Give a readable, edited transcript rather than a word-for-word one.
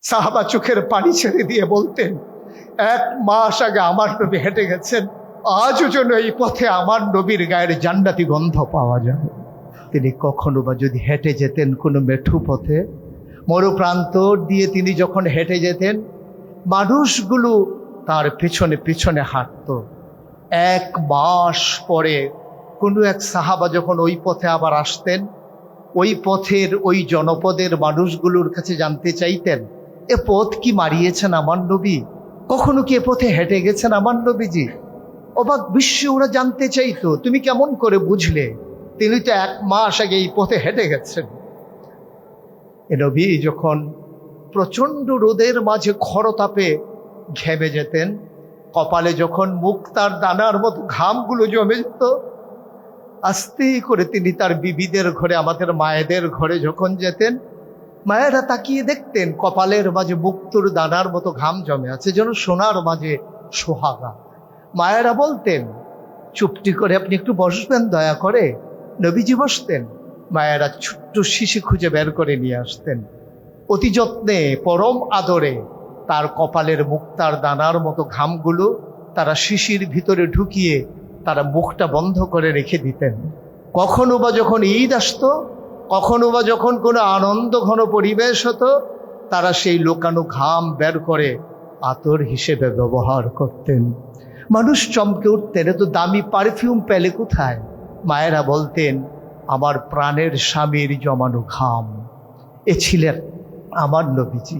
সাহাবা চোখের পানি ছেড়ে দিয়ে বলতেন, 1 মাস আগে আমার নবী হেঁটে গেছেন, আজও যেন এই পথে আমার নবীর গায়ের জান্নাতি গন্ধ পাওয়া যায়। তিনি কখনো বা যদি হেঁটে যেতেন কোনো মেঠু পথে, মরুপ্রান্তর দিয়ে তিনি যখন হেঁটে যেতেন, মানুষগুলো তার পেছনে পেছনে হাঁটত। 1 মাস পরে কোনো এক সাহাবা যখন ওই পথে আবার আসতেন, ওই পথের ওই জনপদের মানুষগুলোর কাছে জানতে চাইতেন, এ পথ কি মারিয়েছেন আমার নবী? কখনো কি এ পথে হেঁটে গেছেন আমার নবীজি? অবাক বিশ্বে ওরা জানতে চাইতো, তুমি কেমন করে বুঝলে? তিনি তো 1 মাস আগে এই পথে হেঁটে গেছেন। এ নবী যখন প্রচণ্ড রোদের মাঝে খরতাপে ঘেমে যেতেন, কপালে যখন মুক্তার দানার মতো ঘামগুলো জমে যেত, আস্তে করে তিনি তার বিবিদের ঘরে, আমাদের মায়েদের ঘরে যখন যেতেন, মায়েরা তাকিয়ে দেখতেন কপালের মাঝে মুক্তোর দানার মতো ঘাম জমে আছে, যেন সোনার মাঝে সোহাগা। মায়েরা বলতেন, চুপটি করে আপনি একটু বসবেন দয়া করে। নবীজি বসতেন, মায়েরা ছোট্ট শিশি খুঁজে বের করে নিয়ে আসতেন, অতি যত্নে পরম আদরে তার কপালের মুক্তার দানার মতো ঘামগুলো তারা শিশির ভিতরে ঢুকিয়ে তারা মুখটা বন্ধ করে রেখে দিতেন। কখনো বা যখন ঈদ আসতো, কখনো বা যখন কোনো আনন্দ ঘন পরিবেশ হতো, তারা সেই লোকানো ঘাম বের করে আতর হিসেবে ব্যবহার করতেন। মানুষ চমকে উঠতেন, এত দামি পারফিউম পেলে কোথায়? মায়েরা বলতেন, আমার প্রাণের স্বামীর জমানো ঘাম। এ ছিলেন আমার নবীজি।